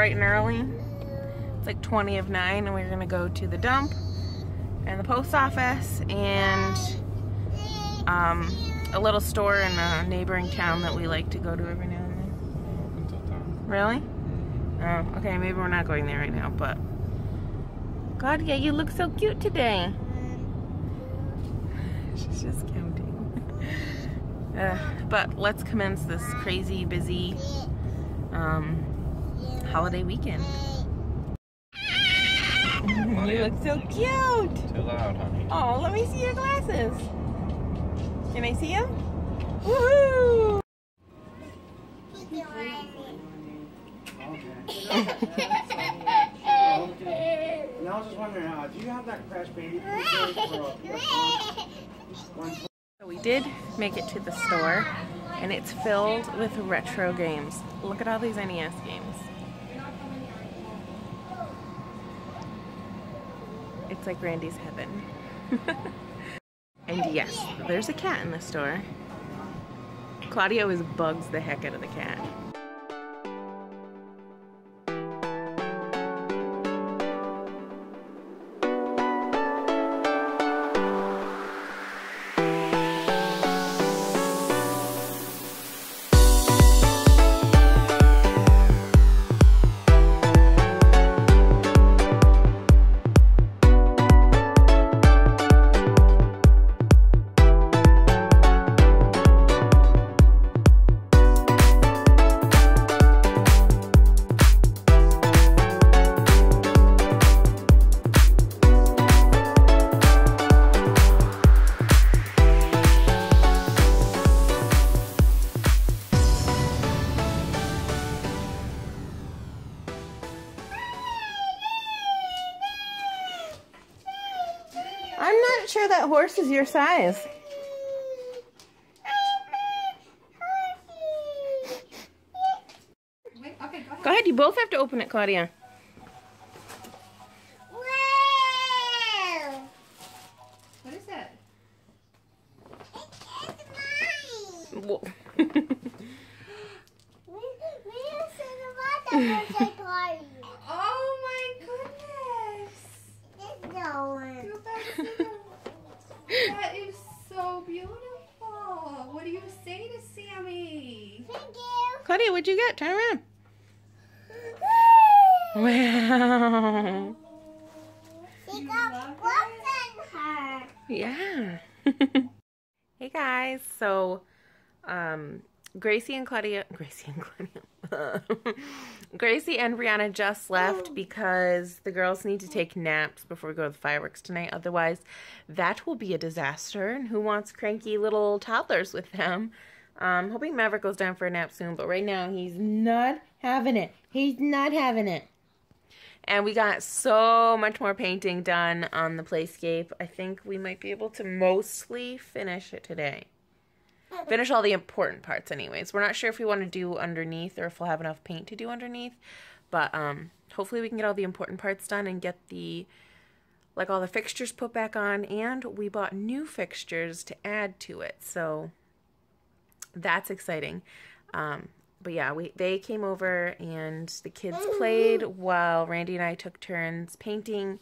bright and early. It's like 20 of 9 and we're gonna go to the dump and the post office and a little store in a neighboring town that we like to go to every now and then. Really? Oh, okay, maybe we're not going there right now, but Claudia, you look so cute today. She's just counting. But let's commence this crazy, busy holiday weekend. You look so cute. Too loud, honey. Oh, let me see your glasses. Can I see them? Woohoo! And I was just wondering, do you have that Crash Baby for So we did make it to the store, and it's filled with retro games. Look at all these NES games. It's like Randy's heaven. And yes, there's a cat in the store. Claudia always bugs the heck out of the cat. I'm not sure that horse is your size. Wait, okay, Go ahead, you both have to open it, Claudia. What is it? Whoa. Oh my goodness! That is so beautiful. What do you say to Sammy? Thank you. Claudia, what'd you get? Turn around. Wow. She got books in her. Yeah. Hey guys, so Gracie and Brianna just left because the girls need to take naps before we go to the fireworks tonight. Otherwise, that will be a disaster. And who wants cranky little toddlers with them? Hoping Maverick goes down for a nap soon, but right now he's not having it. He's not having it. And we got so much more painting done on the playscape. I think we might be able to mostly finish it today. Finish all the important parts anyways. We're not sure if we want to do underneath or if we'll have enough paint to do underneath. But hopefully we can get all the important parts done and get all the fixtures put back on. And we bought new fixtures to add to it. So that's exciting. But yeah, they came over and the kids played while Randy and I took turns painting.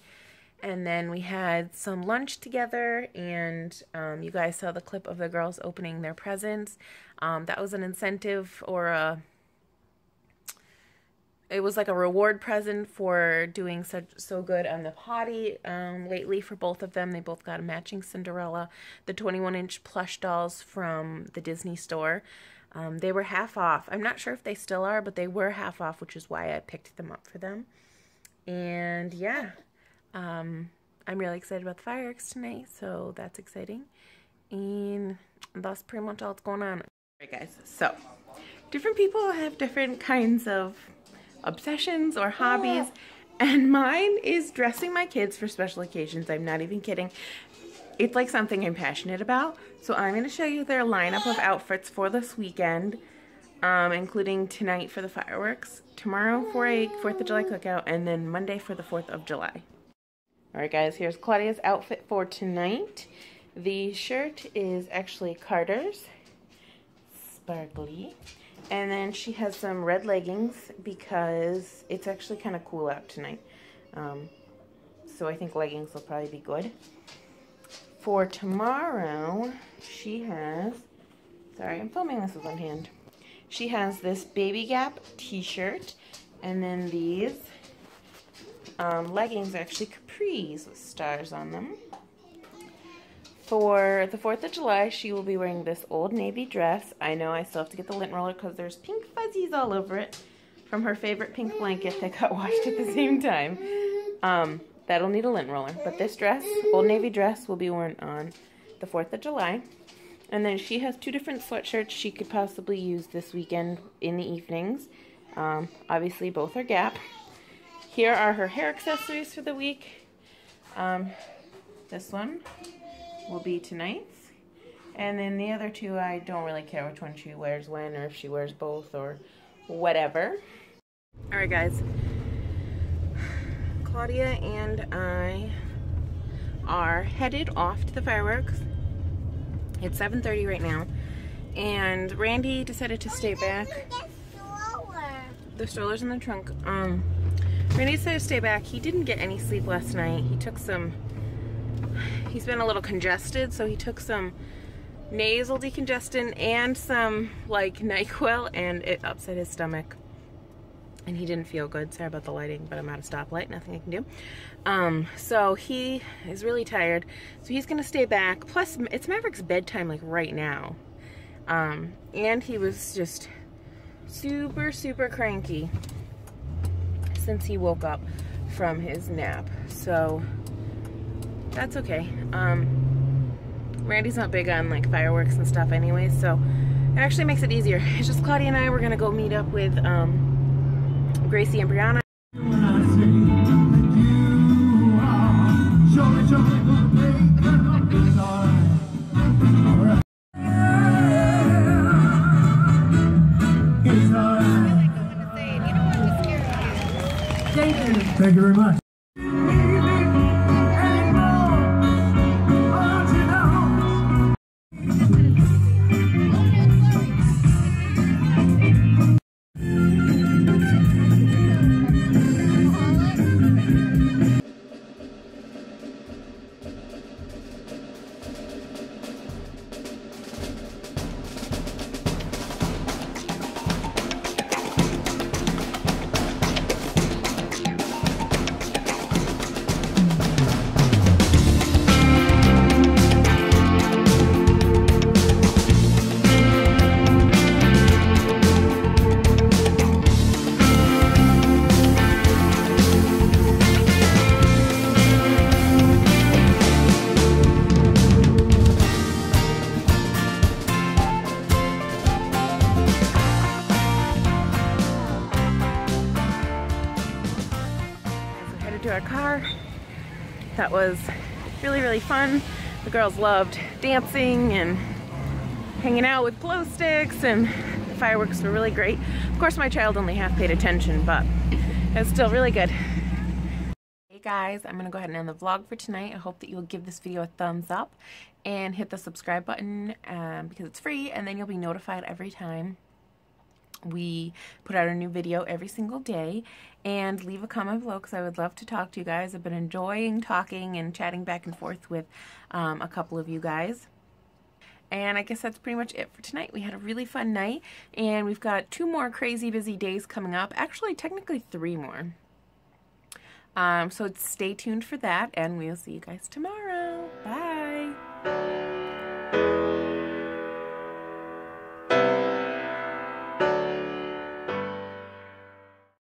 And then we had some lunch together, and you guys saw the clip of the girls opening their presents. That was an incentive or it was like a reward present for doing so good on the potty lately for both of them. They both got a matching Cinderella, the 21-inch plush dolls from the Disney store. They were half off. I'm not sure if they still are, but they were half off, which is why I picked them up for them. And yeah. I'm really excited about the fireworks tonight, so that's exciting. And that's pretty much all that's going on. Alright guys, so different people have different kinds of obsessions or hobbies, and mine is dressing my kids for special occasions. I'm not even kidding. It's like something I'm passionate about. So I'm going to show you their lineup of outfits for this weekend, including tonight for the fireworks, tomorrow for a 4th of July cookout, and then Monday for the 4th of July. Alright guys, here's Claudia's outfit for tonight. The shirt is actually Carter's. sparkly. And then she has some red leggings because it's actually kind of cool out tonight. So I think leggings will probably be good. For tomorrow, she has, sorry, I'm filming this with one hand. She has this Baby Gap t-shirt, and then these leggings are actually capris with stars on them. For the 4th of July, she will be wearing this Old Navy dress. I know I still have to get the lint roller because there's pink fuzzies all over it from her favorite pink blanket that got washed at the same time. That'll need a lint roller. But this dress, Old Navy dress, will be worn on the 4th of July. And then she has 2 different sweatshirts she could possibly use this weekend in the evenings. Obviously, both are Gap. Here are her hair accessories for the week. This one will be tonight's. And then the other 2, I don't really care which one she wears when, or if she wears both, or whatever. Alright guys, Claudia and I are headed off to the fireworks. It's 7:30 right now, and Randy decided to stay back. The stroller's in the trunk. Randy decided to stay back. He didn't get any sleep last night. He's been a little congested, so he took some nasal decongestant and some like NyQuil, and it upset his stomach and he didn't feel good. Sorry about the lighting, but I'm at a stoplight, nothing I can do. So he is really tired, so he's gonna stay back. Plus it's Maverick's bedtime like right now, and he was just super cranky since he woke up from his nap, so that's okay. Randy's not big on like fireworks and stuff anyway, so it actually makes it easier. It's just Claudia and I were gonna go meet up with Gracie and Brianna. Thank you very much. To our car. That was really fun. The girls loved dancing and hanging out with glow sticks, and the fireworks were really great. Of course my child only half paid attention, but it was still really good. Hey guys, I'm gonna go ahead and end the vlog for tonight. I hope that you'll give this video a thumbs up and hit the subscribe button because it's free, and then you'll be notified every time we put out a new video every single day. And leave a comment below because I would love to talk to you guys. I've been enjoying talking and chatting back and forth with a couple of you guys. And I guess that's pretty much it for tonight. We had a really fun night, and we've got 2 more crazy busy days coming up. Actually, technically 3 more. So stay tuned for that, and we'll see you guys tomorrow.